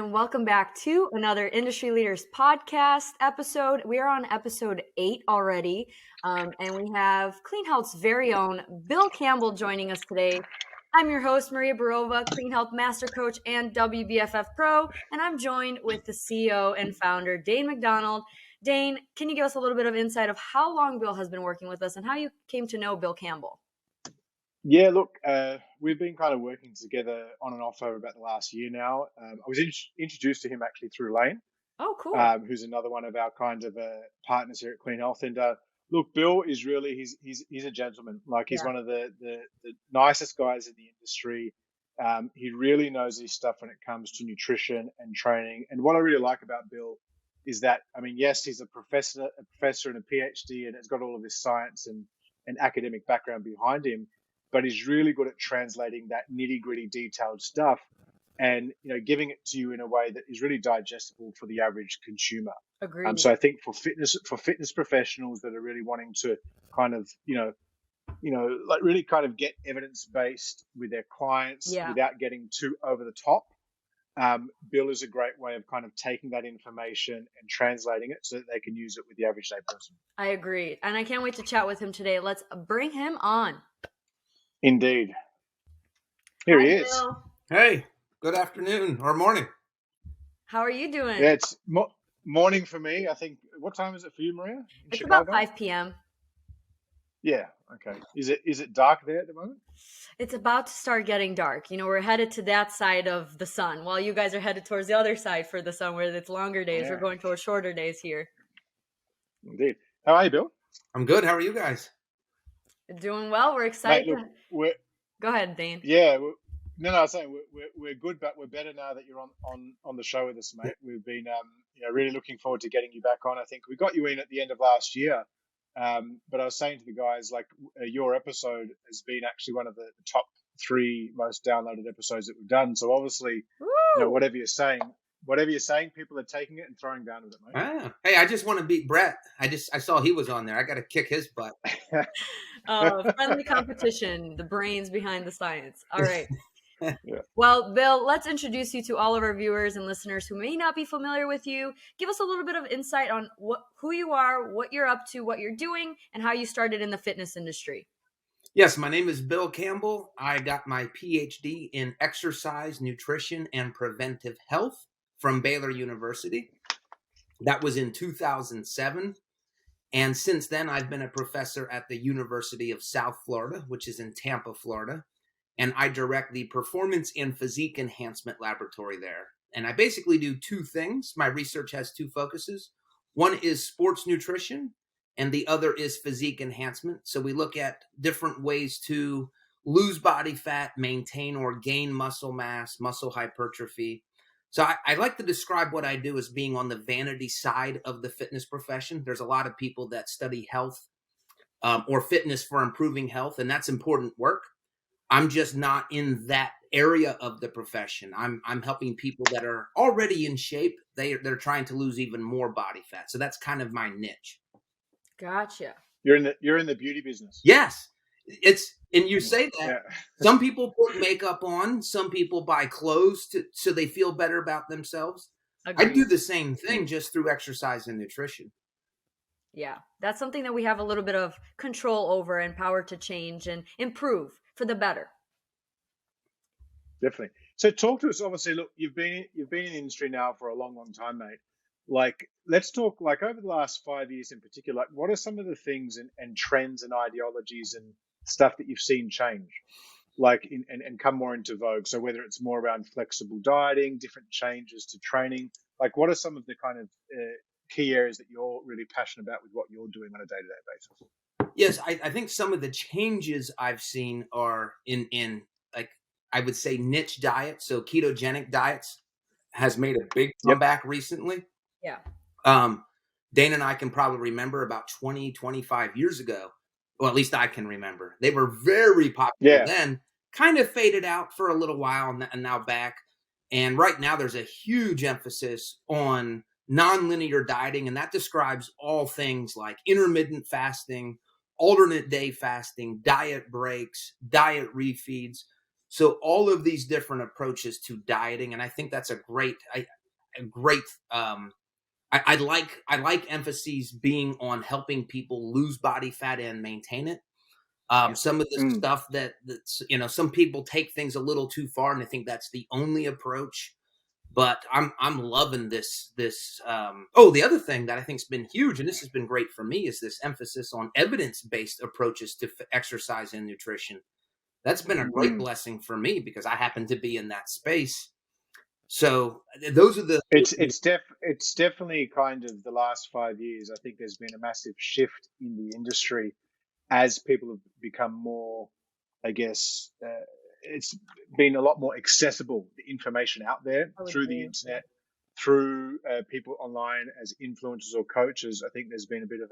and welcome back to another Industry Leaders podcast episode. We are on episode 8 already, and we have Clean Health's very own Bill Campbell joining us today. I'm your host, Maria Barova, Clean Health Master Coach and WBFF Pro, and I'm joined with the CEO and founder, Dane McDonald. Dane, can you give us a little bit of insight of how long Bill has been working with us and how you came to know Bill Campbell? Yeah, look, we've been kind of working together on and off over about the last year now. I was introduced to him actually through Lane. Oh, cool. Who's another one of our kind of partners here at Clean Health. And look, Bill is really he's a gentleman. Like he's one of the nicest guys in the industry. He really knows his stuff when it comes to nutrition and training. And what I really like about Bill is that, I mean, yes, he's a professor and a PhD, and has got all of this science and academic background behind him. But he's really good at translating that nitty-gritty detailed stuff and, giving it to you in a way that is really digestible for the average consumer. Agreed. So I think for fitness professionals that are really wanting to kind of, like really kind of get evidence-based with their clients without getting too over the top, Bill is a great way of kind of taking that information and translating it so that they can use it with the average day person. I agree. And I can't wait to chat with him today. Let's bring him on. Indeed. Here he is. Bill. Hey, good afternoon or morning. How are you doing? Yeah, it's morning for me. I think, what time is it for you, Maria? It's Chicago? about 5 p.m. Yeah, okay. Is it dark there at the moment? It's about to start getting dark. We're headed to that side of the sun, while you guys are headed towards the other side for the sun, where it's longer days. Yeah. We're going towards shorter days here. Indeed. How are you, Bill? I'm good. How are you guys? Doing well. We're excited. Mate, look, Go ahead, Dane. Yeah. I was saying we're good, but we're better now that you're on the show with us, mate. We've been really looking forward to getting you back on. I think we got you in at the end of last year, but I was saying to the guys, like, your episode has been actually one of the top 3 most downloaded episodes that we've done. So obviously, whatever you're saying, people are taking it and throwing down with it, mate. Ah. Hey, I just want to beat Brett. I saw he was on there. I got to kick his butt. Friendly competition, the brains behind the science. All right. Yeah. Well, Bill, let's introduce you to all of our viewers and listeners who may not be familiar with you. Give us a little bit of insight on who you are, what you're up to, what you're doing, and how you started in the fitness industry. Yes, my name is Bill Campbell. I got my PhD in exercise, nutrition, and preventive health from Baylor University. That was in 2007. And since then, I've been a professor at the University of South Florida, which is in Tampa, Florida. And I direct the Performance and Physique Enhancement Laboratory there. And I basically do 2 things. My research has 2 focuses. One is sports nutrition, and the other is physique enhancement. So we look at different ways to lose body fat, maintain or gain muscle mass, muscle hypertrophy. So I like to describe what I do as being on the vanity side of the fitness profession. There's a lot of people that study health or fitness for improving health, and that's important work. I'm just not in that area of the profession. I'm helping people that are already in shape. They're trying to lose even more body fat. So that's kind of my niche. Gotcha. You're in the beauty business. Yes. And you say that. Yeah. Some people put makeup on, some people buy clothes so they feel better about themselves. Agreed. I do the same thing just through exercise and nutrition. Yeah, that's something that we have a little bit of control over and power to change and improve for the better. Definitely. So talk to us. Obviously, look, you've been in the industry now for a long, long time, mate. Like, let's talk, like, over the last 5 years in particular, like, what are some of the things and trends and ideologies and stuff that you've seen change, like, and come more into vogue? So whether it's more around flexible dieting, different changes to training, like, what are some of the kind of key areas that you're really passionate about with what you're doing on a day-to-day basis? Yes, I think some of the changes I've seen are in like, I would say, niche diets. So ketogenic diets has made a big comeback recently. Yeah. Dane and I can probably remember about 20, 25 years ago. Well, at least I can remember. They were very popular then, kind of faded out for a little while and now back. And right now there's a huge emphasis on nonlinear dieting, and that describes all things like intermittent fasting, alternate day fasting, diet breaks, diet refeeds. So all of these different approaches to dieting. And I think that's a great, a great. I like emphases being on helping people lose body fat and maintain it. Some of the stuff that's some people take things a little too far and I think that's the only approach. But I'm loving this. The other thing that I think's been huge, and this has been great for me, is this emphasis on evidence-based approaches to exercise and nutrition. That's been a great blessing for me because I happen to be in that space. So those are the. It's definitely kind of the last 5 years. I think there's been a massive shift in the industry as people have become more, I guess, it's been a lot more accessible, the information out there through the internet, through people online as influencers or coaches. I think there's been a bit of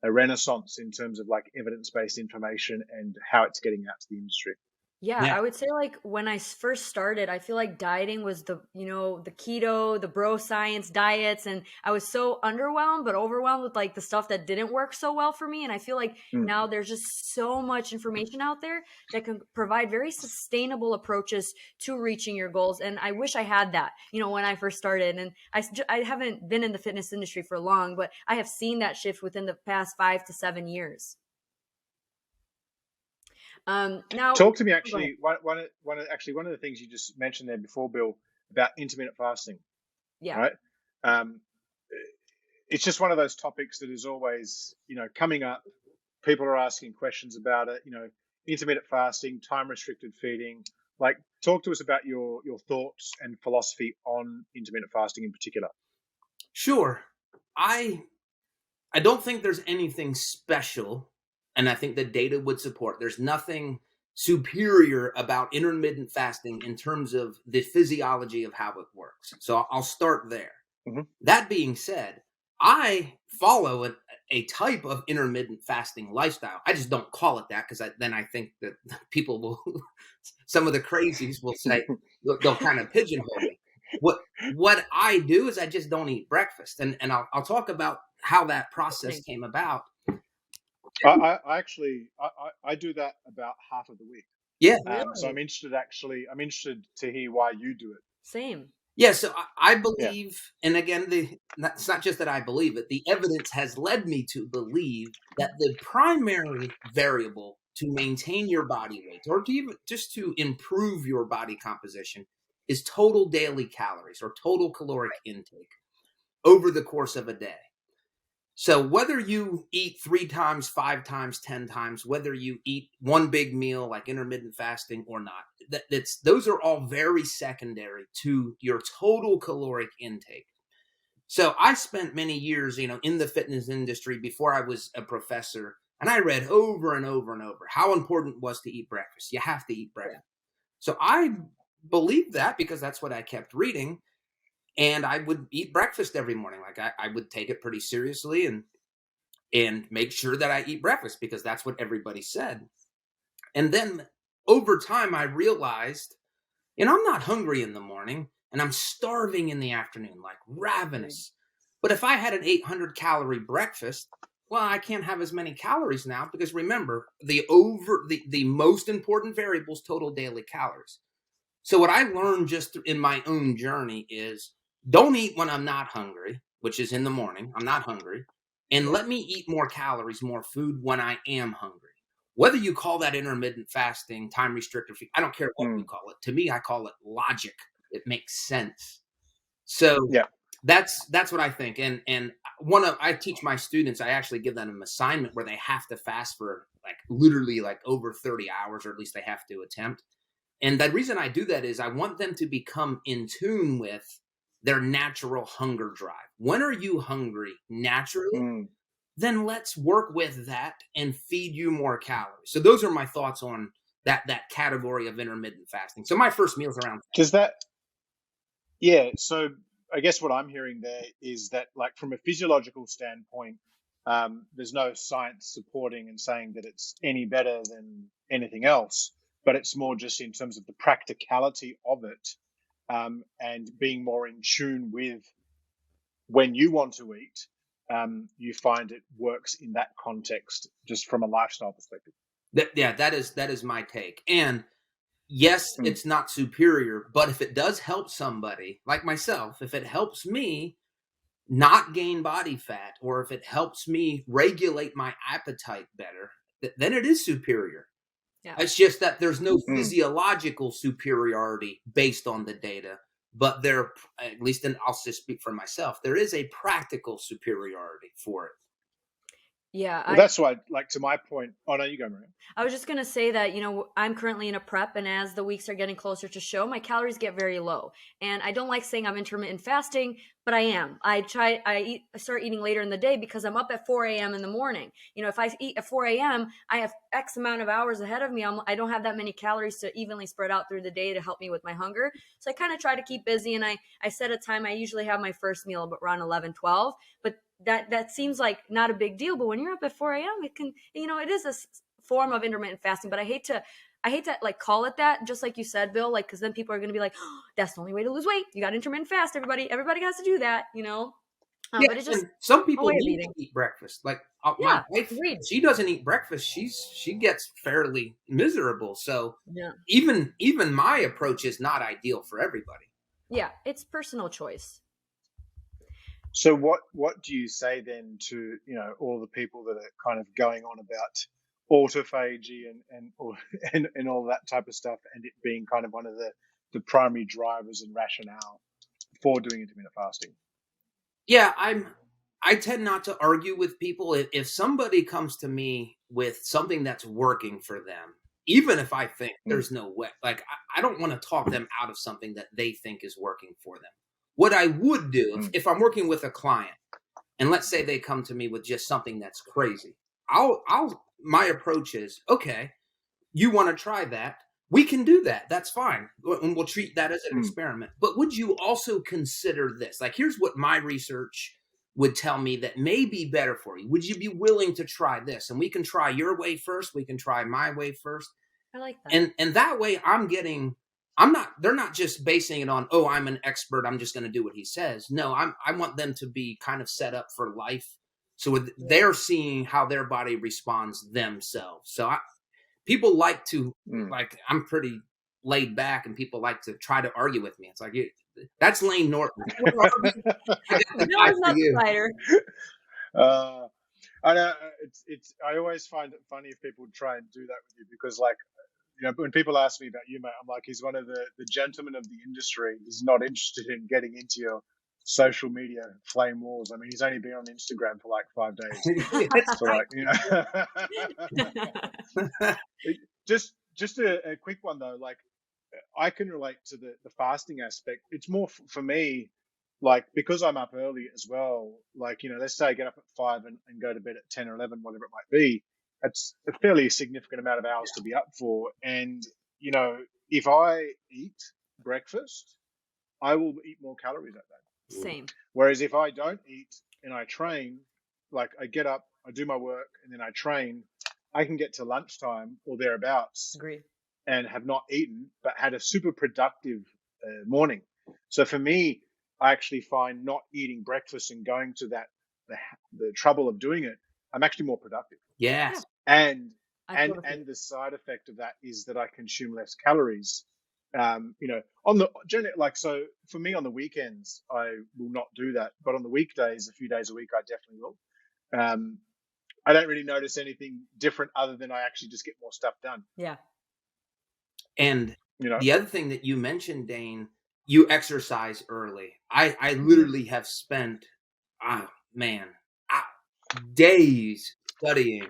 a renaissance in terms of like evidence-based information and how it's getting out to the industry. Yeah, I would say like when I first started, I feel like dieting was the keto, the bro science diets. And I was so underwhelmed, but overwhelmed with like the stuff that didn't work so well for me. And I feel like now there's just so much information out there that can provide very sustainable approaches to reaching your goals. And I wish I had that, when I first started. And I haven't been in the fitness industry for long, but I have seen that shift within the past 5 to 7 years. Now, talk to me actually. One of the things you just mentioned there before, Bill, about intermittent fasting. Yeah. Right. It's just one of those topics that is always, coming up. People are asking questions about it. Intermittent fasting, time restricted feeding. Like, talk to us about your thoughts and philosophy on intermittent fasting in particular. Sure. I don't think there's anything special. And I think the data would support there's nothing superior about intermittent fasting in terms of the physiology of how it works. So I'll start there. Mm-hmm. That being said, I follow a type of intermittent fasting lifestyle. I just don't call it that because then I think that people will, some of the crazies will say, they'll kind of pigeonhole me. What I do is I just don't eat breakfast. And I'll talk about how that process came about. I do that about half of the week. Yeah. Really? So I'm interested to hear why you do it. Same. Yeah. So I believe, and again, it's not just that I believe it, the evidence has led me to believe that the primary variable to maintain your body weight or to even just to improve your body composition is total daily calories or total caloric intake over the course of a day. So whether you eat 3 times, 5 times, 10 times, whether you eat one big meal like intermittent fasting or not, those are all very secondary to your total caloric intake. So I spent many years, in the fitness industry before I was a professor, and I read over and over and over how important it was to eat breakfast. You have to eat breakfast. So I believed that because that's what I kept reading. And I would eat breakfast every morning. Like I would take it pretty seriously and make sure that I eat breakfast because that's what everybody said. And then over time, I realized, I'm not hungry in the morning and I'm starving in the afternoon, like ravenous. But if I had an 800 calorie breakfast, well, I can't have as many calories now because remember, the most important variable is total daily calories. So what I learned just in my own journey is, don't eat when I'm not hungry, which is in the morning. I'm not hungry. And let me eat more calories, more food when I am hungry. Whether you call that intermittent fasting, time restricted, I don't care what you call it. To me, I call it logic. It makes sense. So that's what I think. And I teach my students, I actually give them an assignment where they have to fast for literally over 30 hours, or at least they have to attempt. And the reason I do that is I want them to become in tune with their natural hunger drive. When are you hungry naturally? Then let's work with that and feed you more calories. So those are my thoughts on that category of intermittent fasting. So my first meal is around. Does that? Yeah. So I guess what I'm hearing there is that, from a physiological standpoint, there's no science supporting and saying that it's any better than anything else, but it's more just in terms of the practicality of it. And being more in tune with when you want to eat, you find it works in that context, just from a lifestyle perspective. That is my take. And yes, it's not superior, but if it does help somebody like myself, if it helps me not gain body fat, or if it helps me regulate my appetite better, then it is superior. Yeah. It's just that there's no physiological superiority based on the data, but there, at least I'll just speak for myself, there is a practical superiority for it. Yeah. Well, that's why, like, to my point. Oh, no, you go, Maria. I was just going to say that, I'm currently in a prep, and as the weeks are getting closer to show, my calories get very low. And I don't like saying I'm intermittent fasting, but I am. I start eating later in the day because I'm up at 4 a.m. in the morning. If I eat at 4 a.m., I have X amount of hours ahead of me. I don't have that many calories to evenly spread out through the day to help me with my hunger. So I kind of try to keep busy, and I set a time. I usually have my first meal around 11, 12, but that seems like not a big deal. But when you're up at 4 a.m., it can, it is a form of intermittent fasting, but I hate to like call it that, just like you said, Bill, like, because then people are going to be like, oh, that's the only way to lose weight. You got intermittent fast. Everybody has to do that, but it's just some people need to eat breakfast. Like my wife, she doesn't eat breakfast. She gets fairly miserable. So even my approach is not ideal for everybody. Yeah, it's personal choice. So what do you say then to all the people that are kind of going on about autophagy and all that type of stuff, and it being kind of one of the primary drivers and rationale for doing intermittent fasting? Yeah, I tend not to argue with people. If somebody comes to me with something that's working for them, even if I think there's no way, like I don't want to talk them out of something that they think is working for them. What I would do if I'm working with a client, and let's say they come to me with just something that's crazy, my approach is, okay, you want to try that? We can do that. That's fine. And we'll treat that as an experiment. But would you also consider this? Like, here's what my research would tell me that may be better for you. Would you be willing to try this? And we can try your way first. We can try my way first. I like that. And that way they're not just basing it on, oh, I'm an expert, I'm just going to do what he says. No, I want them to be kind of set up for life. So they're seeing how their body responds themselves. So people like to, like, I'm pretty laid back, and people like to try to argue with me. It's like, that's Lane Norton. No, it's not the fighter. I know I always find it funny if people try and do that with you, because, like, when people ask me about you, mate, I'm like, he's one of the gentlemen of the industry. He's not interested in getting into your social media flame wars. I mean, he's only been on Instagram for like 5 days. So, like, just a quick one though. Like, I can relate to the fasting aspect. It's more for me, like, because I'm up early as well. Like, let's say I get up at 5 and go to bed at 10 or 11, whatever it might be. It's a fairly significant amount of hours to be up for. And, if I eat breakfast, I will eat more calories that day. Same. Whereas if I don't eat and I train, like, I get up, I do my work, and then I train, I can get to lunchtime or thereabouts. Agreed. And have not eaten, but had a super productive morning. So for me, I actually find not eating breakfast and going to the trouble of doing it, I'm actually more productive. Yes. And the side effect of that is that I consume less calories. On the generally, like, so for me on the weekends, I will not do that, but on the weekdays, a few days a week, I definitely will. I don't really notice anything different other than I actually just get more stuff done. Yeah. And the other thing that you mentioned, Dane, you exercise early. I literally have spent, days studying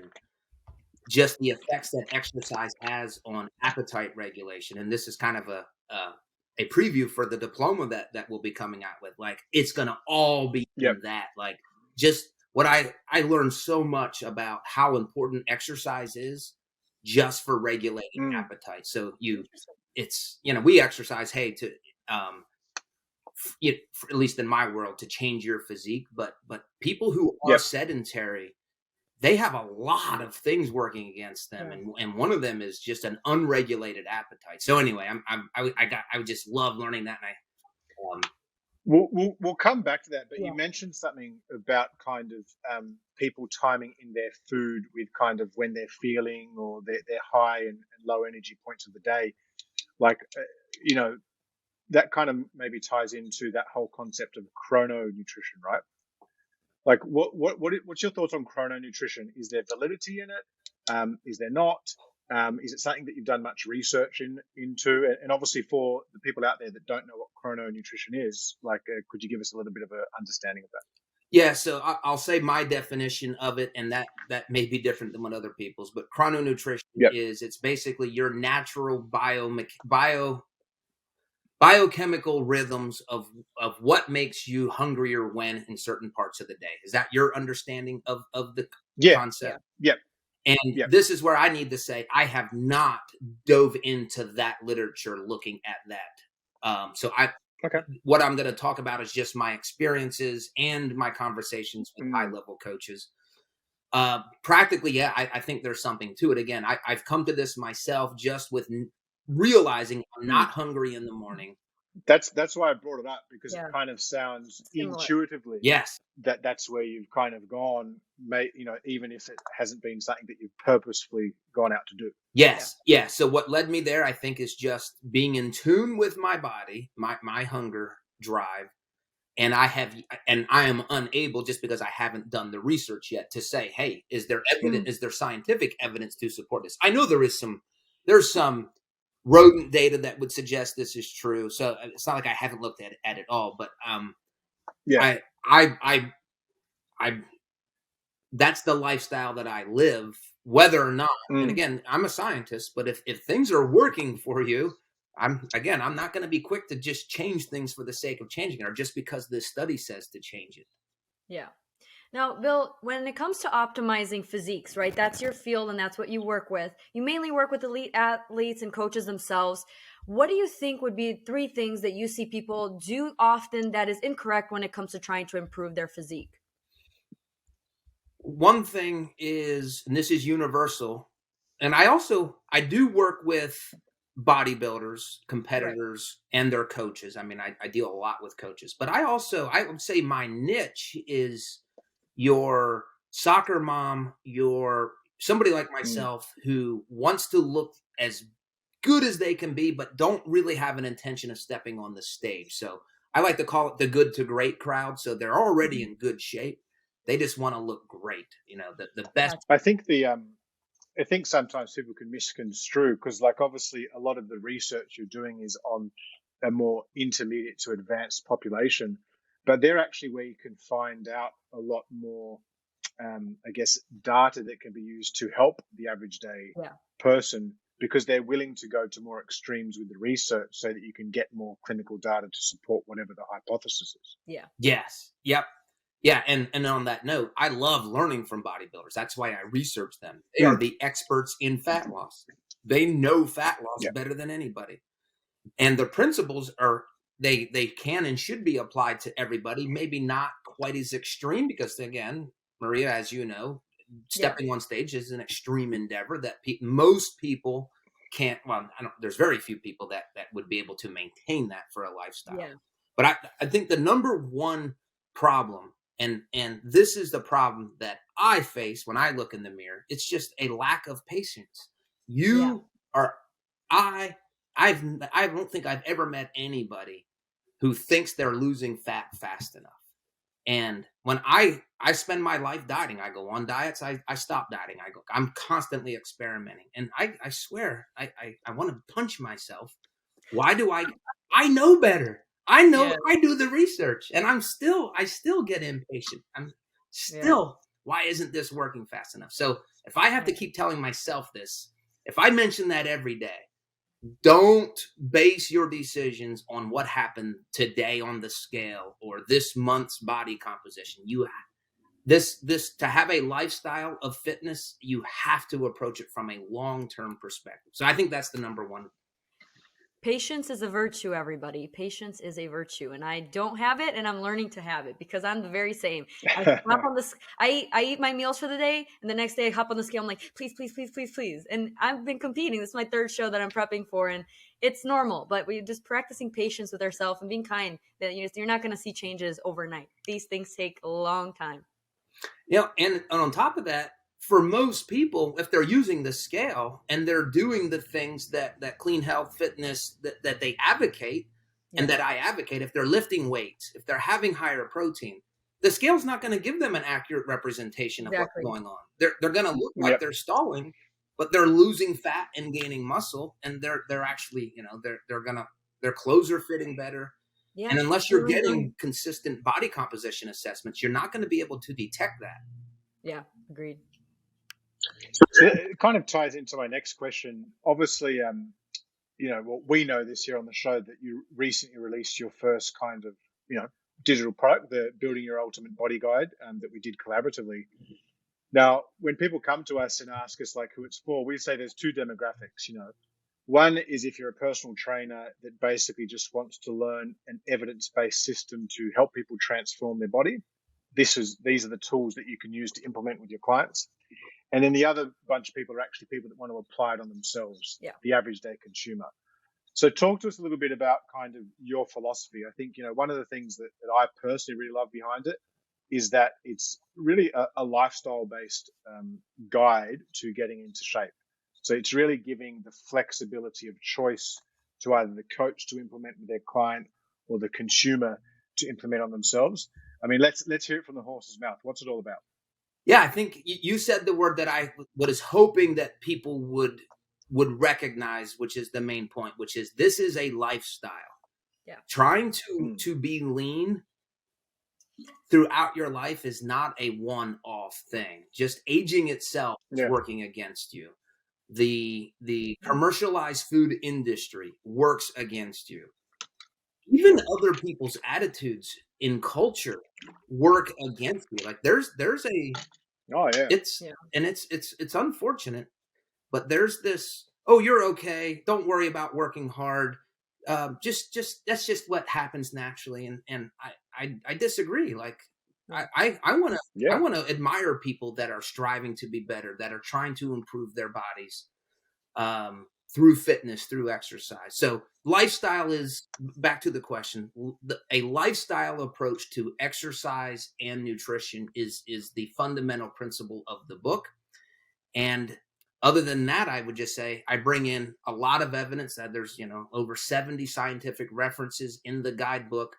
just the effects that exercise has on appetite regulation. And this is kind of a preview for the diploma that we'll be coming out with. Like, it's going to all be in that. Like, just what I learned so much about how important exercise is just for regulating appetite. So we exercise, to, at least in my world, to change your physique, but people who are sedentary, they have a lot of things working against them, and one of them is just an unregulated appetite. So anyway, I just love learning that, and We'll come back to that, but Yeah. you mentioned something about kind of people timing in their food with kind of when they're feeling or their high and low energy points of the day. Like, that kind of maybe ties into that whole concept of chrono nutrition, right? Like, what's your thoughts on chrono nutrition? Is there validity in it? Is there not? Is it something that you've done much research into? And obviously, for the people out there that don't know what chrono nutrition is, like, could you give us a little bit of an understanding of that? Yeah, so I'll say my definition of it, and that may be different than what other people's. But chrono nutrition Yep. it's basically your natural biochemical rhythms of what makes you hungrier when in certain parts of the day. Is that your understanding of the concept? Yep. And Yep. this is where I need to say I have not dove into that literature looking at that. Okay. What I'm going to talk about is just my experiences and my conversations with high-level coaches. Practically, yeah, I think there's something to it. Again, I've come to this myself just with realizing I'm not hungry in the morning. That's why I brought it up, because it kind of sounds intuitively that's where you've kind of gone, even if it hasn't been something that you've purposefully gone out to do. Yes. Yeah. So what led me there, I think, is just being in tune with my body, my hunger drive. And I am unable, just because I haven't done the research yet, to say, hey, is there evidence, is there scientific evidence to support this? I know there's some rodent data that would suggest this is true. So it's not like I haven't looked at it all, but I that's the lifestyle that I live, whether or not. And again, I'm a scientist, but if things are working for you, I'm not going to be quick to just change things for the sake of changing it, or just because this study says to change it. Yeah. Now, Bill, when it comes to optimizing physiques, right, that's your field and that's what you work with. You mainly work with elite athletes and coaches themselves. What do you think would be 3 things that you see people do often that is incorrect when it comes to trying to improve their physique? One thing is, and this is universal, and I do work with bodybuilders, competitors, and their coaches. I mean, I deal a lot with coaches, but I would say my niche is your soccer mom, your somebody like myself who wants to look as good as they can be, but don't really have an intention of stepping on the stage. So I like to call it the good to great crowd. So they're already in good shape. They just want to look great. The best. I think I think sometimes people can misconstrue, because, like, obviously a lot of the research you're doing is on a more intermediate to advanced population, but they're actually where you can find out a lot more, I guess, data that can be used to help the average day person, because they're willing to go to more extremes with the research so that you can get more clinical data to support whatever the hypothesis is. Yeah. Yes. Yep. Yeah, and on that note, I love learning from bodybuilders. That's why I research them. They are the experts in fat loss. They know fat loss better than anybody. And the principles are they can and should be applied to everybody. Maybe not quite as extreme, because, again, Maria, as you know, stepping on stage is an extreme endeavor that most people can't. Well, there's very few people that would be able to maintain that for a lifestyle. Yeah. But I think the number one problem, and this is the problem that I face when I look in the mirror, it's just a lack of patience. I don't think I've ever met anybody who thinks they're losing fat fast enough. And when I spend my life dieting, I go on diets, I stop dieting, I'm constantly experimenting. And I swear, I want to punch myself. Why do I know better? I know I do the research, and I still get impatient. I'm still, why isn't this working fast enough? So if I have to keep telling myself this, if I mention that every day, don't base your decisions on what happened today on the scale or this month's body composition. To have a lifestyle of fitness, you have to approach it from a long-term perspective. So I think that's the number one. Patience is a virtue, everybody. Patience is a virtue, and I don't have it, and I'm learning to have it, because I'm the very same. I eat my meals for the day, and the next day I hop on the scale. I'm like, please, please, please, please, please. And I've been competing. This is my 3rd show that I'm prepping for, and it's normal, but we just practicing patience with ourselves and being kind, that you're not going to see changes overnight. These things take a long time. And on top of that, for most people, if they're using the scale and they're doing the things that clean health fitness that they advocate and that I advocate, if they're lifting weights, if they're having higher protein, the scale's not going to give them an accurate representation of what's going on. They're going to look like they're stalling, but they're losing fat and gaining muscle, and they're actually, their clothes are fitting better. Yeah, and unless you're getting consistent body composition assessments, you're not going to be able to detect that. Yeah, agreed. So it kind of ties into my next question. Obviously, we know this here on the show that you recently released your first kind of, digital product, the Building Your Ultimate Body Guide, that we did collaboratively. Now, when people come to us and ask us like who it's for, we say there's two demographics. One is if you're a personal trainer that basically just wants to learn an evidence-based system to help people transform their body. These are the tools that you can use to implement with your clients. And then the other bunch of people are actually people that want to apply it on themselves, the average day consumer. So talk to us a little bit about kind of your philosophy. I think, one of the things that I personally really love behind it is that it's really a lifestyle-based guide to getting into shape. So it's really giving the flexibility of choice to either the coach to implement with their client or the consumer to implement on themselves. I mean, let's hear it from the horse's mouth. What's it all about? Yeah, I think you said the word that I was hoping that people would recognize, which is the main point, which is this is a lifestyle. Yeah. Trying to be lean throughout your life is not a one-off thing. Just aging itself is working against you. The commercialized food industry works against you. Even other people's attitudes in culture work against you. Like there's a it's unfortunate, but there's this, you're okay, don't worry about working hard. Just that's just what happens naturally. And I disagree. Like I want to admire people that are striving to be better, that are trying to improve their bodies through fitness, through exercise. So lifestyle is, back to the question, a lifestyle approach to exercise and nutrition is the fundamental principle of the book. And other than that, I would just say I bring in a lot of evidence that there's, over 70 scientific references in the guidebook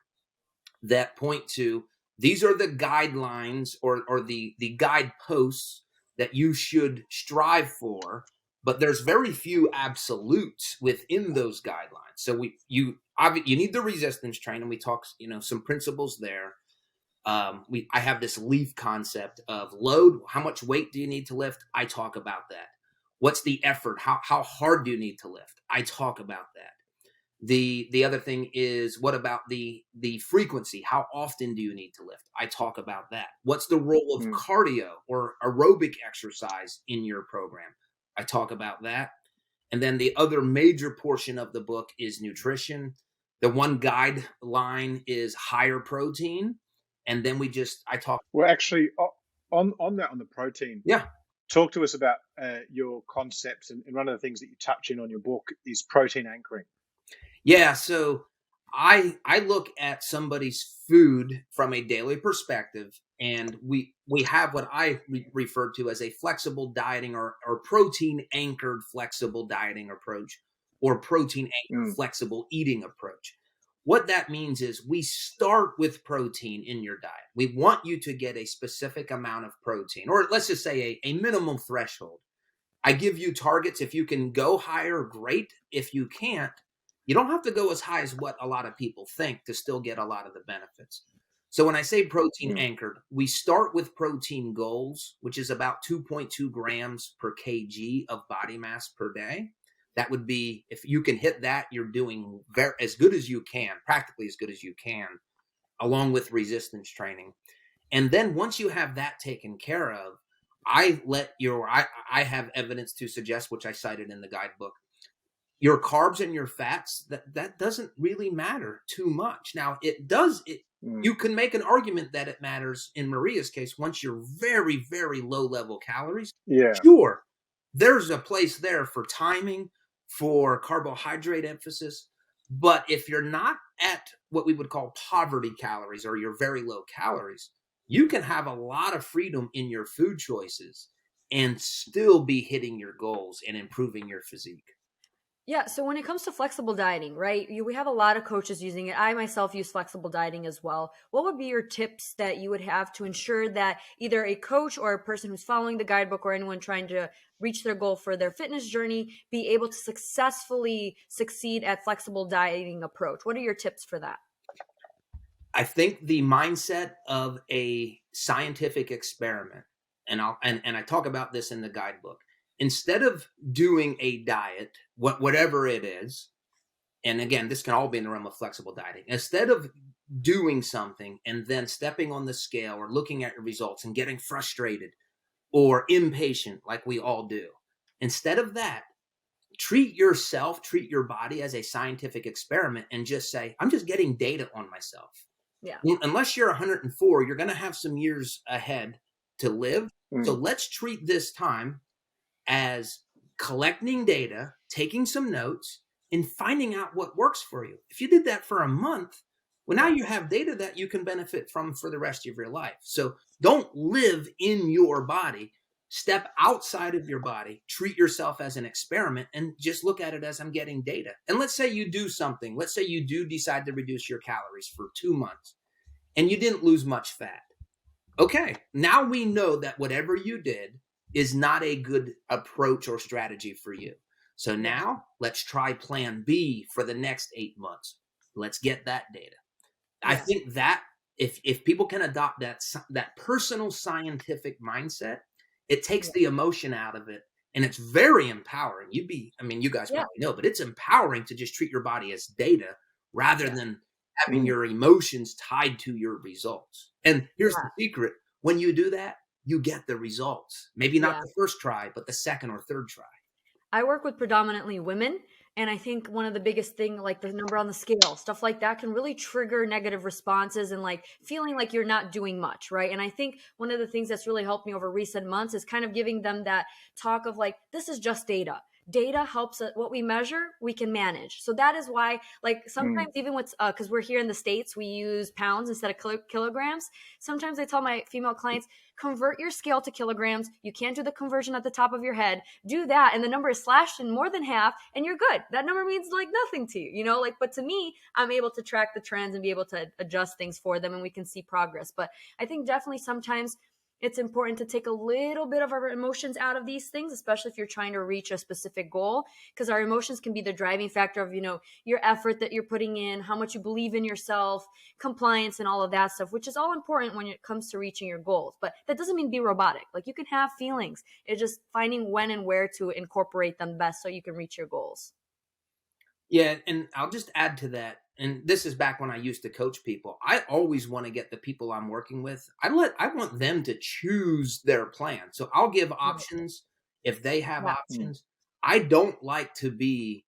that point to these are the guidelines or the guideposts that you should strive for. But there's very few absolutes within those guidelines. So you need the resistance training. We talk, some principles there. I have this LEAF concept of load. How much weight do you need to lift? I talk about that. What's the effort? How hard do you need to lift? I talk about that. The other thing is, what about the frequency? How often do you need to lift? I talk about that. What's the role of cardio or aerobic exercise in your program? I talk about that. And then the other major portion of the book is nutrition. The one guideline is higher protein. And then I talk. Well, actually, on the protein. Yeah. Talk to us about your concepts. And one of the things that you touch in on your book is protein anchoring. Yeah. So I look at somebody's food from a daily perspective, and we have what I refer to as a flexible dieting or protein anchored flexible dieting approach, or protein anchored flexible eating approach. What that means is we start with protein in your diet. We want you to get a specific amount of protein, or let's just say a minimum threshold. I give you targets. If you can go higher, great. If you can't, you don't have to go as high as what a lot of people think to still get a lot of the benefits. So when I say protein anchored, we start with protein goals, which is about 2.2 grams per kg of body mass per day. That would be, if you can hit that, you're doing as good as you can, practically as good as you can, along with resistance training. And then once you have that taken care of, I have evidence to suggest, which I cited in the guidebook, your carbs and your fats, that doesn't really matter too much. Now it does. You can make an argument that it matters in Maria's case once you're very, very low level calories. Yeah, sure. There's a place there for timing, for carbohydrate emphasis. But if you're not at what we would call poverty calories or your very low calories, you can have a lot of freedom in your food choices and still be hitting your goals and improving your physique. Yeah, so when it comes to flexible dieting, right? We have a lot of coaches using it. I myself use flexible dieting as well. What would be your tips that you would have to ensure that either a coach or a person who's following the guidebook or anyone trying to reach their goal for their fitness journey be able to successfully succeed at flexible dieting approach? What are your tips for that? I think the mindset of a scientific experiment, and I talk about this in the guidebook. Instead of doing a diet, whatever it is, and again, this can all be in the realm of flexible dieting. Instead of doing something and then stepping on the scale or looking at your results and getting frustrated or impatient like we all do, instead of that, treat your body as a scientific experiment and just say, I'm just getting data on myself. Yeah. Unless you're 104, you're going to have some years ahead to live. So let's treat this time as collecting data, taking some notes, and finding out what works for you. If you did that for a month, well, now you have data that you can benefit from for the rest of your life. So don't live in your body. Step outside of your body, treat yourself as an experiment, and just look at it as I'm getting data. And let's say you do something. Let's say you do decide to reduce your calories for 2 months and you didn't lose much fat. Okay, now we know that whatever you did is not a good approach or strategy for you. So now let's try plan B for the next 8 months. Let's get that data. I think that if people can adopt that personal scientific mindset, it takes the emotion out of it, and it's very empowering. You guys probably know, but it's empowering to just treat your body as data rather than having your emotions tied to your results. And here's the secret. When you do that, you get the results. Maybe not the first try, but the second or third try. I work with predominantly women. And I think one of the biggest thing, like the number on the scale, stuff like that can really trigger negative responses and like feeling like you're not doing much, right? And I think one of the things that's really helped me over recent months is kind of giving them that talk of like, this is just data. Data helps us, what we measure, we can manage. So that is why, like sometimes even with, because we're here in the States, we use pounds instead of kilograms. Sometimes I tell my female clients, convert your scale to kilograms. You can't do the conversion at the top of your head. Do that. And the number is slashed in more than half and you're good. That number means like nothing to you, but to me, I'm able to track the trends and be able to adjust things for them and we can see progress. But I think definitely sometimes it's important to take a little bit of our emotions out of these things, especially if you're trying to reach a specific goal, because our emotions can be the driving factor of, your effort that you're putting in, how much you believe in yourself, compliance and all of that stuff, which is all important when it comes to reaching your goals. But that doesn't mean be robotic. Like you can have feelings. It's just finding when and where to incorporate them best so you can reach your goals. Yeah, and I'll just add to that. And this is back when I used to coach people. I always want to get the people I'm working with. I want them to choose their plan. So I'll give options if they have options. I don't like to be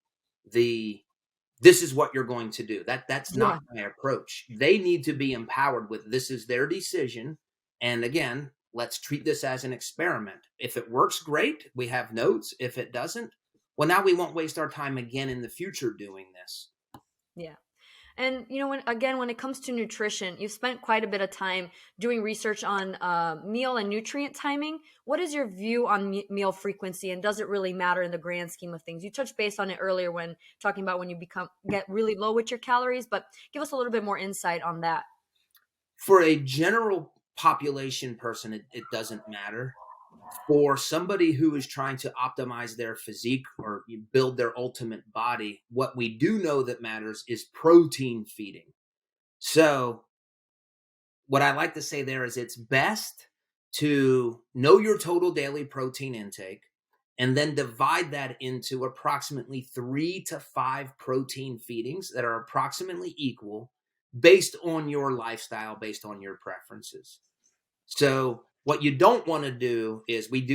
this is what you're going to do. That's not my approach. They need to be empowered with this is their decision. And again, let's treat this as an experiment. If it works, great. We have notes. If it doesn't, well, now we won't waste our time again in the future doing this. Yeah. And, when it comes to nutrition, you've spent quite a bit of time doing research on meal and nutrient timing. What is your view on meal frequency, and does it really matter in the grand scheme of things? You touched base on it earlier when talking about when you get really low with your calories, but give us a little bit more insight on that. For a general population person, it doesn't matter. For somebody who is trying to optimize their physique or build their ultimate body, what we do know that matters is protein feeding. So what I like to say there is it's best to know your total daily protein intake and then divide that into approximately 3 to 5 protein feedings that are approximately equal based on your lifestyle, based on your preferences. So what you don't want to do is we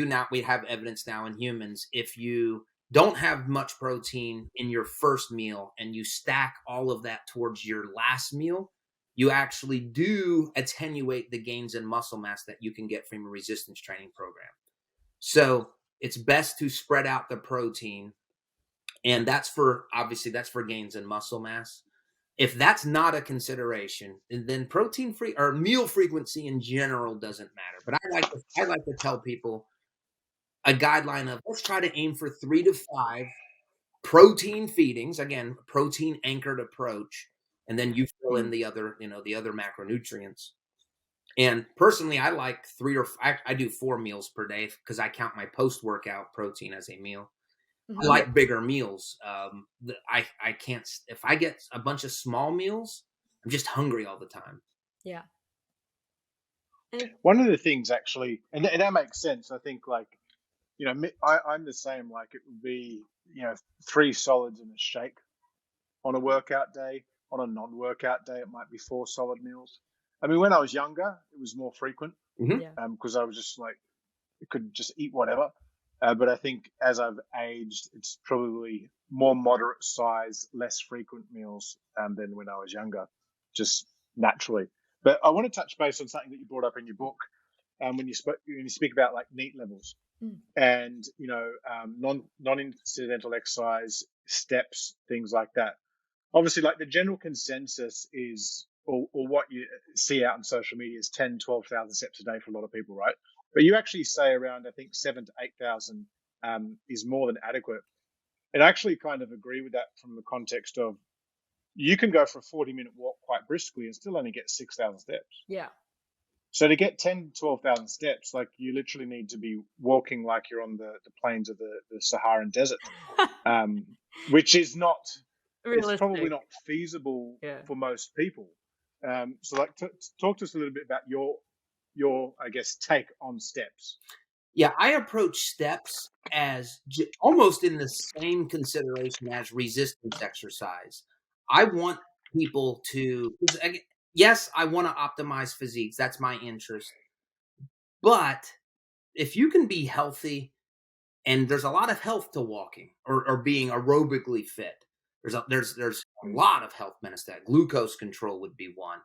have evidence now in humans. If you don't have much protein in your first meal and you stack all of that towards your last meal, you actually do attenuate the gains in muscle mass that you can get from a resistance training program. So it's best to spread out the protein And that's for gains in muscle mass. If that's not a consideration, then protein free or meal frequency in general doesn't matter. But I like to tell people a guideline of let's try to aim for 3 to 5 protein feedings. Again, protein anchored approach, and then you fill in the other macronutrients. And personally, I like I do 4 meals per day because I count my post workout protein as a meal. I like bigger meals. I can't, if I get a bunch of small meals, I'm just hungry all the time. Yeah. One of the things actually, and that makes sense. I think I'm the same. Like it would be, 3 solids and a shake on a workout day. On a non-workout day, it might be 4 solid meals. I mean, when I was younger, it was more frequent because I was just like, I could just eat whatever. But I think as I've aged, it's probably more moderate size, less frequent meals than when I was younger, just naturally. But I want to touch base on something that you brought up in your book when you speak about like NEAT levels and non-incidental exercise, steps, things like that. Obviously, like the general consensus is, or what you see out on social media is 10, 12,000 steps a day for a lot of people, right? But you actually say around, I think, 7,000 to 8,000 is more than adequate. And I actually kind of agree with that from the context of you can go for a 40-minute walk quite briskly and still only get 6,000 steps. Yeah. So to get 10 to 12,000 steps, like you literally need to be walking like you're on the plains of the Saharan desert, which is not, realistic. It's probably not feasible for most people. So like talk to us a little bit about your I guess take on steps. Yeah, I approach steps as almost in the same consideration as resistance exercise. I want people to, yes, I want to optimize physiques. That's my interest. But if you can be healthy, and there's a lot of health to walking or being aerobically fit. There's a lot of health benefits. Glucose control would be one.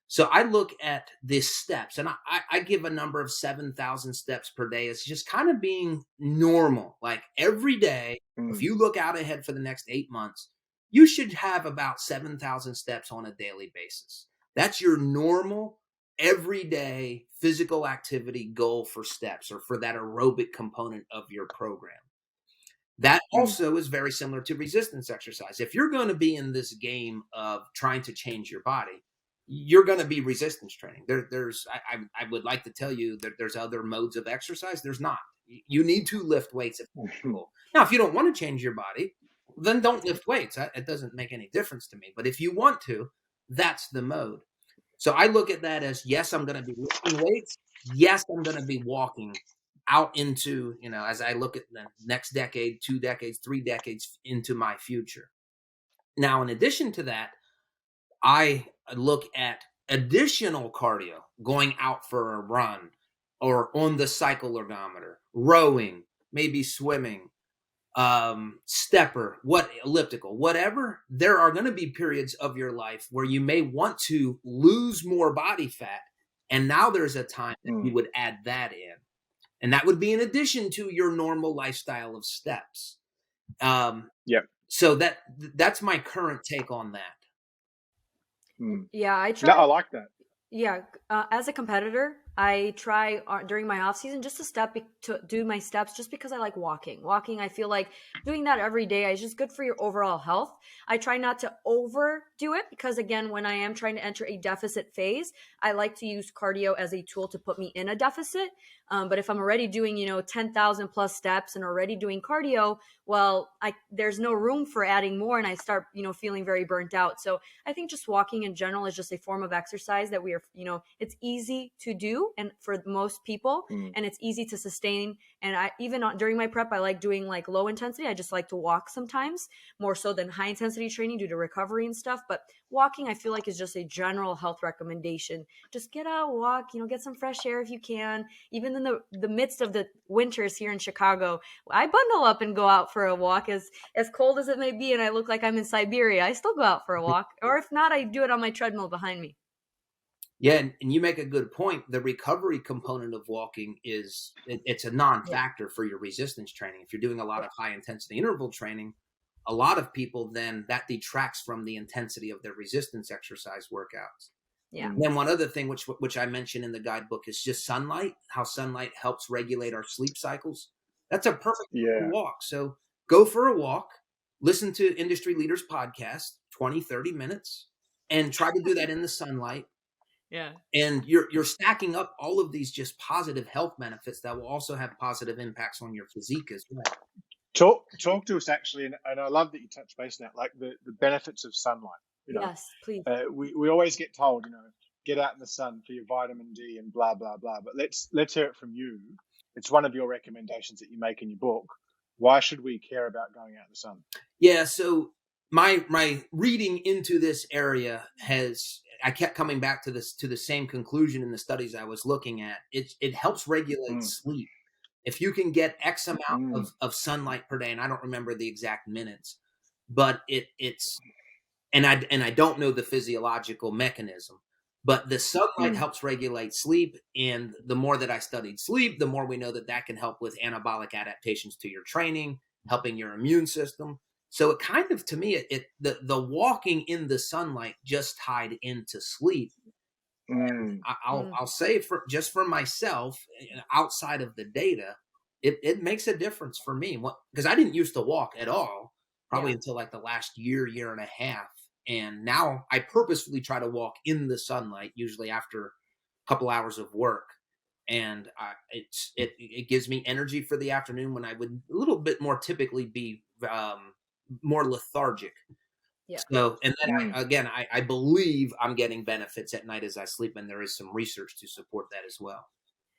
So I look at the steps, and I give a number of 7,000 steps per day as just kind of being normal. Like every day, if you look out ahead for the next 8 months, you should have about 7,000 steps on a daily basis. That's your normal, everyday physical activity goal for steps or for that aerobic component of your program. That also is very similar to resistance exercise. If you're going to be in this game of trying to change your body, you're going to be resistance training. I would like to tell you that there's other modes of exercise. There's not. You need to lift weights if possible. Now, if you don't want to change your body, then don't lift weights. It doesn't make any difference to me. But if you want to, that's the mode. So I look at that as, yes, I'm going to be lifting weights. Yes, I'm going to be walking out into, as I look at the next decade, 2 decades, 3 decades into my future. Now, in addition to that, I look at additional cardio, going out for a run or on the cycle ergometer, rowing, maybe swimming, stepper, elliptical, whatever. There are going to be periods of your life where you may want to lose more body fat. And now there's a time that you would add that in. And that would be in addition to your normal lifestyle of steps. So that's my current take on that. Yeah, I try. No, I like that. Yeah, as a competitor, I try during my off season just to do my steps just because I like walking. Walking, I feel like doing that every day is just good for your overall health. I try not to overdo it because, again, when I am trying to enter a deficit phase, I like to use cardio as a tool to put me in a deficit. But if I'm already doing, 10,000 plus steps and already doing cardio, well, there's no room for adding more, and I start, feeling very burnt out. So I think just walking in general is just a form of exercise that we are, it's easy to do, and for most people, and it's easy to sustain. And even during my prep, I like doing like low intensity. I just like to walk sometimes more so than high intensity training due to recovery and stuff. But walking, I feel like, is just a general health recommendation. Just get out, walk, get some fresh air if you can. Even in the midst of the winters here in Chicago, I bundle up and go out for a walk. As cold as it may be, and I look like I'm in Siberia, I still go out for a walk. Or if not, I do it on my treadmill behind me. Yeah, and you make a good point. The recovery component of walking it's a non-factor for your resistance training. If you're doing a lot of high intensity interval training, a lot of people, then that detracts from the intensity of their resistance exercise workouts. Yeah. And then one other thing, which I mentioned in the guidebook, is just sunlight, how sunlight helps regulate our sleep cycles. That's a perfect walk. So go for a walk, listen to industry leaders podcast, 20, 30 minutes, and try to do that in the sunlight. Yeah. And you're stacking up all of these just positive health benefits that will also have positive impacts on your physique as well. Talk to us actually, and I love that you touch base on that, like the benefits of sunlight. Yes, please. We always get told, get out in the sun for your vitamin D and blah blah blah. But let's hear it from you. It's one of your recommendations that you make in your book. Why should we care about going out in the sun? Yeah. So my reading into this area I kept coming back to the same conclusion in the studies I was looking at. It helps regulate sleep. If you can get X amount of sunlight per day, and I don't remember the exact minutes, but and I don't know the physiological mechanism, but the sunlight helps regulate sleep. And the more that I studied sleep, the more we know that can help with anabolic adaptations to your training, helping your immune system. So it kind of, to me, the walking in the sunlight just tied into sleep. I'll say for myself, outside of the data, it makes a difference for me, because I didn't used to walk at all, probably until like the last year and a half. And now I purposefully try to walk in the sunlight, usually after a couple hours of work. And it gives me energy for the afternoon when I would a little bit more typically be more lethargic. Yeah. So, and then I believe I'm getting benefits at night as I sleep, and there is some research to support that as well.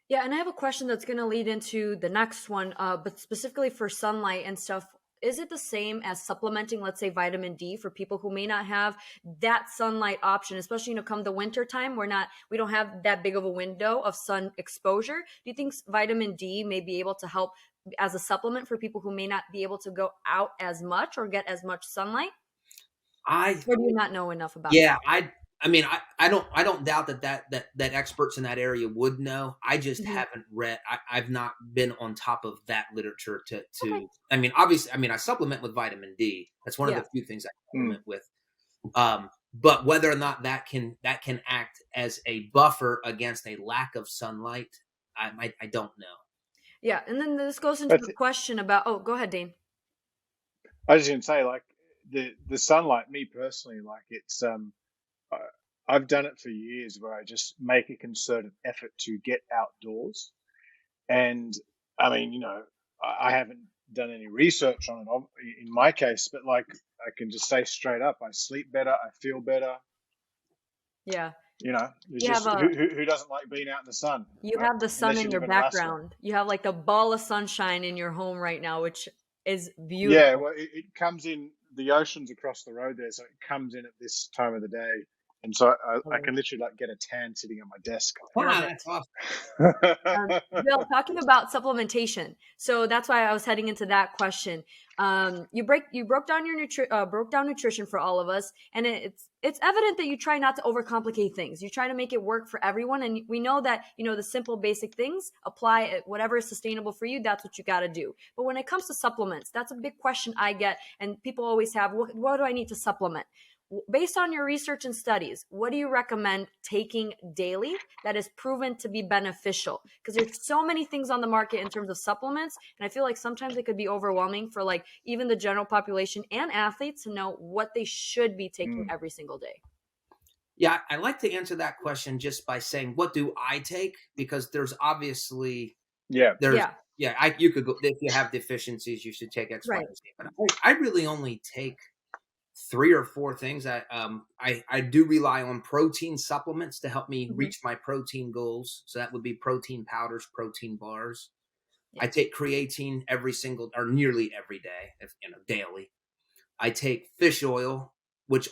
Yeah, and I have a question that's going to lead into the next one, but specifically for sunlight and stuff. Is it the same as supplementing, let's say, vitamin D for people who may not have that sunlight option, especially come the winter time? We don't have that big of a window of sun exposure. Do you think vitamin D may be able to help as a supplement for people who may not be able to go out as much or get as much sunlight? Or do you not know enough about it? I don't doubt that experts in that area would know. I just haven't read. I've not been on top of that literature to. Okay. Obviously, I supplement with vitamin D. That's one of the few things I supplement with. But whether or not that can act as a buffer against a lack of sunlight, I don't know. Yeah, and then this goes into the question about. Oh, go ahead, Dane. I was just going to say, like the sunlight. Me personally, like it's I've done it for years where I just make a concerted effort to get outdoors. And I haven't done any research on it in my case, but like I can just say straight up, I sleep better, I feel better. Yeah. Who doesn't like being out in the sun? You have the sun in your background. You have like the ball of sunshine in your home right now, which is beautiful. Yeah, well, it comes in, the ocean's across the road there, so it comes in at this time of the day. And so I can literally like get a tan sitting at my desk. Wow, that's awesome. Bill, talking about supplementation, so that's why I was heading into that question. You broke down nutrition for all of us, and it's evident that you try not to overcomplicate things. You try to make it work for everyone, and we know that the simple basic things apply. Whatever is sustainable for you, that's what you got to do. But when it comes to supplements, that's a big question I get, and people always have. What do I need to supplement? Based on your research and studies, what do you recommend taking daily that is proven to be beneficial? Because there's so many things on the market in terms of supplements, and I feel like sometimes it could be overwhelming for like even the general population and athletes to know what they should be taking every single day. Yeah, I like to answer that question just by saying, what do I take? Because there's obviously you could go, if you have deficiencies, you should take X, Y, and Z. But I really only take 3 or 4 things. I do rely on protein supplements to help me reach my protein goals. So that would be protein powders, protein bars. Yeah. I take creatine nearly every day, daily. I take fish oil, which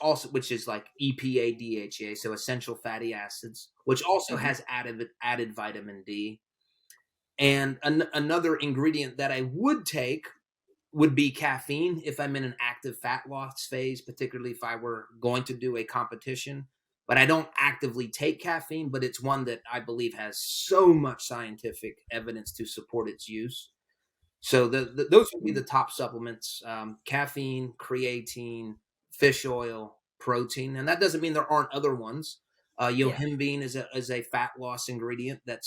is like EPA, DHA, so essential fatty acids, which also has added vitamin D. And another ingredient that I would take would be caffeine if I'm in an active fat loss phase, particularly if I were going to do a competition. But I don't actively take caffeine, but it's one that I believe has so much scientific evidence to support its use. So those would be the top supplements: caffeine, creatine, fish oil, protein, and that doesn't mean there aren't other ones. Yohimbine is a fat loss ingredient that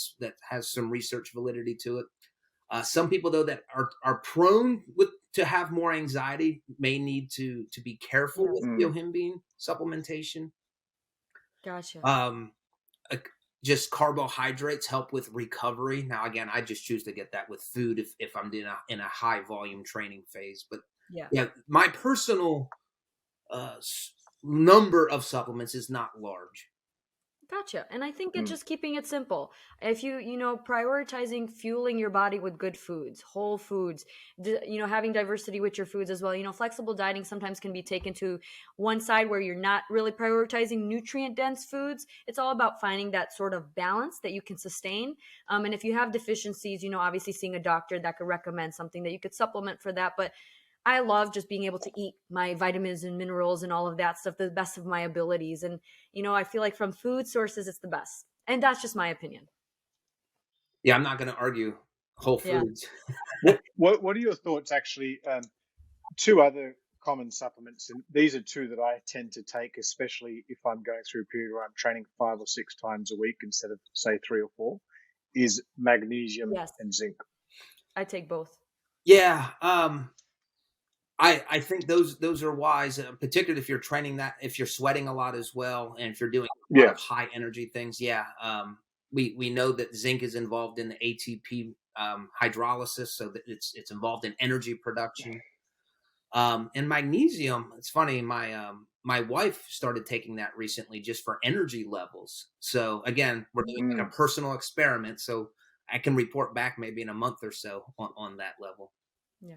has some research validity to it. Some people though that are prone to have more anxiety may need to be careful with yohimbine supplementation. Gotcha. Just carbohydrates help with recovery. Now, again, I just choose to get that with food if I'm in a high volume training phase. But yeah, my personal number of supplements is not large. Gotcha. And I think it's just keeping it simple. If prioritizing fueling your body with good foods, whole foods, having diversity with your foods as well. Flexible dieting sometimes can be taken to one side where you're not really prioritizing nutrient dense foods. It's all about finding that sort of balance that you can sustain. And if you have deficiencies, obviously seeing a doctor that could recommend something that you could supplement for that. But I love just being able to eat my vitamins and minerals and all of that stuff to the best of my abilities. And, I feel like from food sources, it's the best. And that's just my opinion. Yeah, I'm not going to argue whole foods. What are your thoughts, actually? Two other common supplements, and these are two that I tend to take, especially if I'm going through a period where I'm training 5 or 6 times a week instead of, say, 3 or 4, is magnesium and zinc. I take both. Yeah. I think those are wise, particularly if you're training if you're sweating a lot as well, and if you're doing a lot of high energy things. Yeah. We know that zinc is involved in the ATP hydrolysis, so that it's involved in energy production. And magnesium, it's funny, my wife started taking that recently just for energy levels. So again, we're doing a personal experiment, so I can report back maybe in a month or so on that level. Yeah.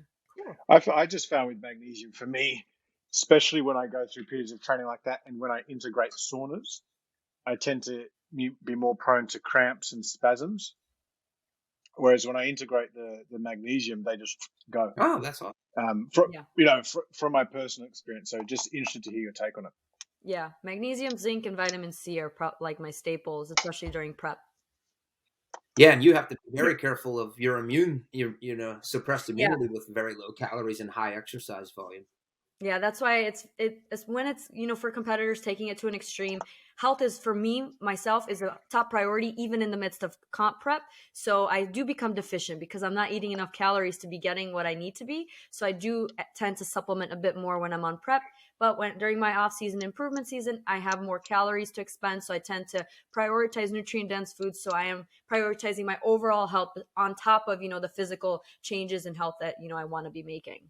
I just found with magnesium, for me, especially when I go through periods of training like that, and when I integrate saunas, I tend to be more prone to cramps and spasms. Whereas when I integrate the magnesium, they just go. Oh, that's awesome. From my personal experience. So just interested to hear your take on it. Yeah, magnesium, zinc, and vitamin C are like my staples, especially during prep. Yeah, and you have to be very careful of your suppressed immunity with very low calories and high exercise volume. Yeah, that's why it's when it's, for competitors taking it to an extreme. Health is, for me, myself, is a top priority, even in the midst of comp prep. So I do become deficient because I'm not eating enough calories to be getting what I need to be. So I do tend to supplement a bit more when I'm on prep. But during my off-season improvement season, I have more calories to expend. So I tend to prioritize nutrient-dense foods. So I am prioritizing my overall health on top of, the physical changes in health that, I want to be making.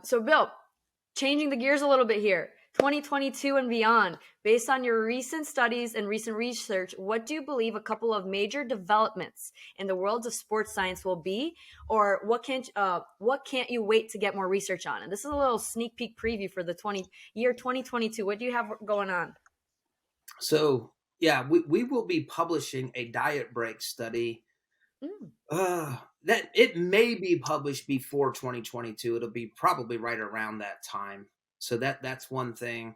So Bill, changing the gears a little bit here, 2022 and beyond, based on your recent studies and recent research, what do you believe a couple of major developments in the world of sports science will be, or what can't you wait to get more research on? And this is a little sneak peek preview for the year 2022. What do you have going on? So yeah, we will be publishing a diet break study. That it may be published before 2022. It'll be probably right around that time. So that's one thing.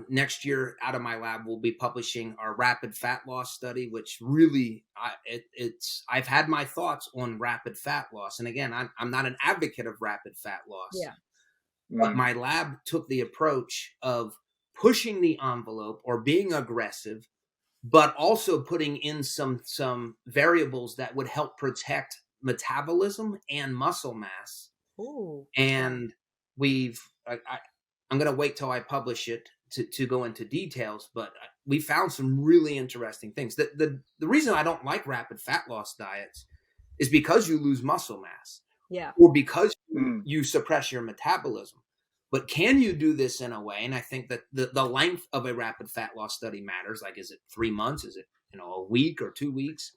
Next year, out of my lab, we'll be publishing our rapid fat loss study, which really, I've had my thoughts on rapid fat loss. And again, I'm not an advocate of rapid fat loss. Yeah. But my lab took the approach of pushing the envelope or being aggressive, but also putting in some variables that would help protect metabolism and muscle mass. Ooh. And I'm going to wait till I publish it to go into details, but we found some really interesting things. The reason I don't like rapid fat loss diets is because you lose muscle mass. Yeah. Or because you suppress your metabolism. But can you do this in a way? And I think that the length of a rapid fat loss study matters. Like, is it 3 months? Is it, a week or 2 weeks?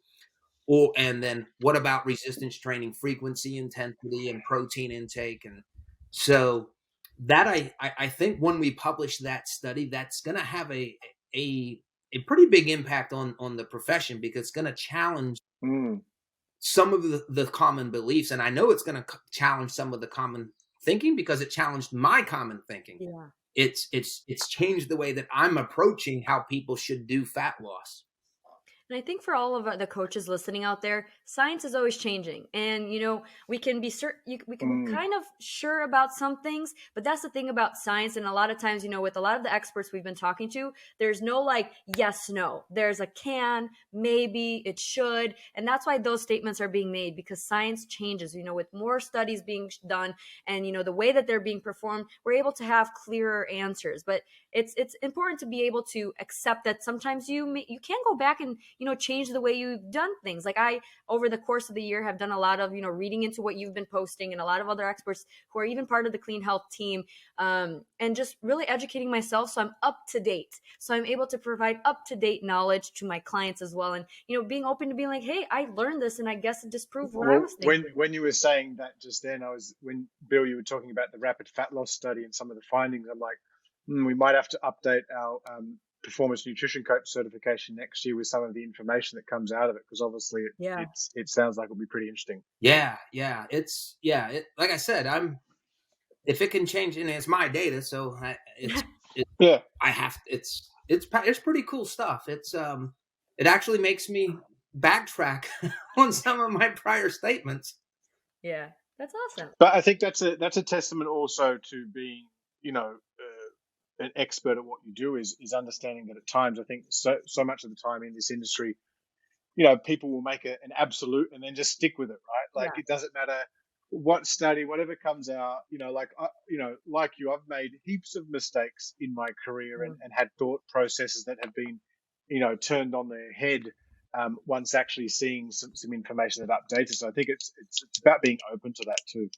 And then what about resistance training frequency, intensity, and protein intake? And so that I think when we publish that study, that's going to have a pretty big impact on the profession, because it's going to challenge some of the common beliefs. And I know it's going to challenge some of the common thinking, because it challenged my common thinking. Yeah. It's changed the way that I'm approaching how people should do fat loss. And I think for all of the coaches listening out there, science is always changing, and we can be certain, we can Mm. kind of sure about some things, but that's the thing about science. And a lot of times, with a lot of the experts we've been talking to, there's no like yes, no. There's a can, maybe, it should, and that's why those statements are being made, because science changes. With more studies being done, and the way that they're being performed, we're able to have clearer answers. But it's important to be able to accept that sometimes you can go back and change the way you've done things. Like I, over the course of the year, have done a lot of reading into what you've been posting, and a lot of other experts who are even part of the Clean Health team, and just really educating myself, so I'm up to date, so I'm able to provide up to date knowledge to my clients as well. And being open to being like, hey, I learned this, and I guess it disproved what I Well, was thinking. when you were saying that just then, when Bill, you were talking about the rapid fat loss study and some of the findings. I'm like, we might have to update our performance nutrition coach certification next year with some of the information that comes out of it, because obviously Yeah. it sounds like it'll be pretty interesting. Yeah, like I said, if it can change, and it's my data, so Yeah. it's pretty cool stuff. It actually makes me backtrack on some of my prior statements. Yeah, that's awesome. But I think that's a testament also to being, an expert at what you do, is understanding that at times, I think so much of the time in this industry, people will make an absolute and then just stick with it, right? Like, Yeah. it doesn't matter what study, whatever comes out, like you, I've made heaps of mistakes in my career, and had thought processes that have been, turned on their head, once actually seeing some information that updates us. So I think it's about being open to that too.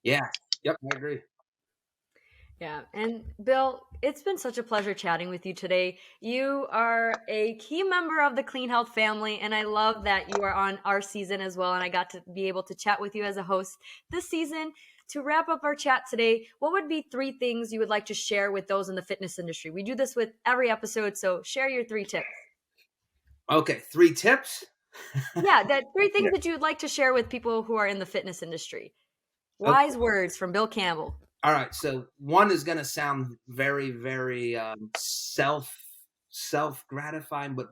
Yeah. Yep. I agree. Yeah. And Bill, it's been such a pleasure chatting with you today. You are a key member of the Clean Health family, and I love that you are on our season as well. And I got to be able to chat with you as a host this season. To wrap up our chat today, what would be 3 things you would like to share with those in the fitness industry? We do this with every episode, so share your 3 tips. Okay, 3 tips? Yeah, that 3 things Yeah. that you would like to share with people who are in the fitness industry. Wise words from Bill Campbell. All right, so one is going to sound very, very self-gratifying, but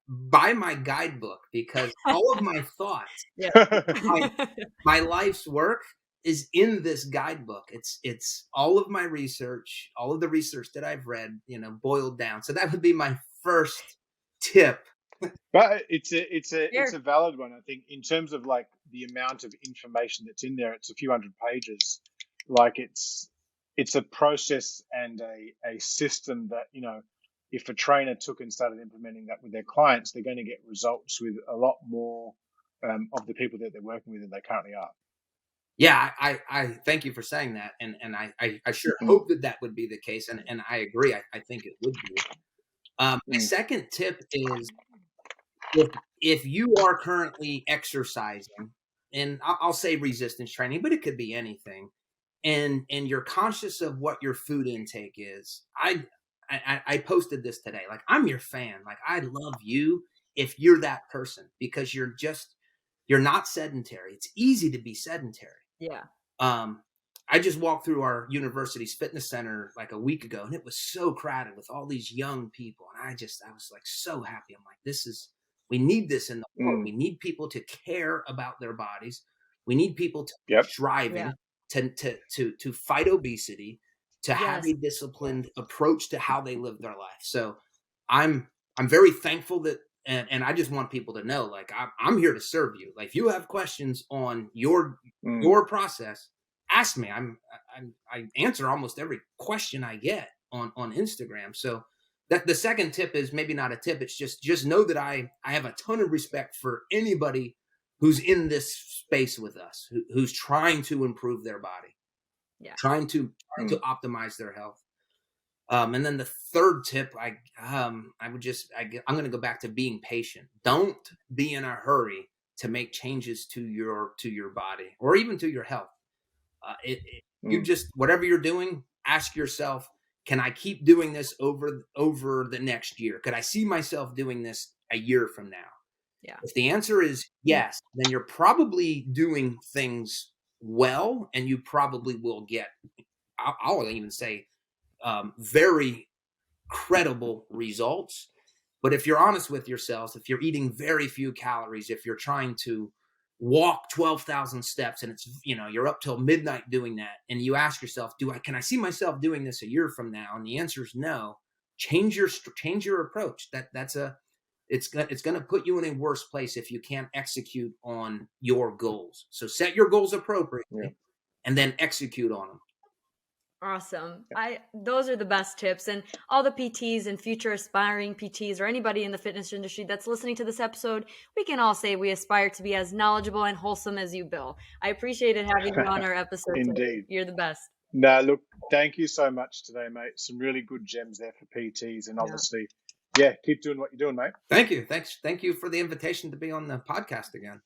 buy my guidebook, because all of my thoughts, my life's work is in this guidebook. It's all of my research, all of the research that I've read, boiled down. So that would be my first tip. But it's a valid one. I think in terms of like the amount of information that's in there, it's a few hundred pages. Like, it's a process and a system that, if a trainer took and started implementing that with their clients, they're going to get results with a lot more of the people that they're working with than they currently are. Yeah, I thank you for saying that, and I sure hope that would be the case, and I agree. I think it would be. My second tip is, if you are currently exercising, and I'll say resistance training, but it could be anything, and you're conscious of what your food intake is. I posted this today. Like, I'm your fan. Like, I love you if you're that person, because you're not sedentary. It's easy to be sedentary. Yeah. I just walked through our university's fitness center like a week ago, and it was so crowded with all these young people. And I was like so happy. I'm like, we need this in the world. We need people to care about their bodies. We need people to be striving to fight obesity, to have a disciplined approach to how they live their life. So I'm very thankful that, and I just want people to know, like, I'm here to serve you. Like, if you have questions on your process, ask me. I answer almost every question I get on Instagram. So that the second tip is maybe not a tip. It's just know that I have a ton of respect for anybody who's in this space with us, who's trying to improve their body, trying to optimize their health. And then the third tip, I'm going to go back to being patient. Don't be in a hurry to make changes to your body or even to your health. You just, whatever you're doing, ask yourself, can I keep doing this over the next year? Could I see myself doing this a year from now? Yeah. If the answer is yes, then you're probably doing things well, and you probably will get, I'll even say, very credible results. But if you're honest with yourselves, if you're eating very few calories, if you're trying to walk 12,000 steps and it's, you're up till midnight doing that, and you ask yourself, can I see myself doing this a year from now? And the answer is no. Change your approach. It's going to put you in a worse place if you can't execute on your goals. So set your goals appropriately and then execute on them. Awesome. Those are the best tips. And all the PTs and future aspiring PTs or anybody in the fitness industry that's listening to this episode, we can all say we aspire to be as knowledgeable and wholesome as you, Bill. I appreciated having you on our episode. Indeed. Today. You're the best. No, look, thank you so much today, mate. Some really good gems there for PTs, and obviously, keep doing what you're doing, mate. Thank you. Thank you for the invitation to be on the podcast again.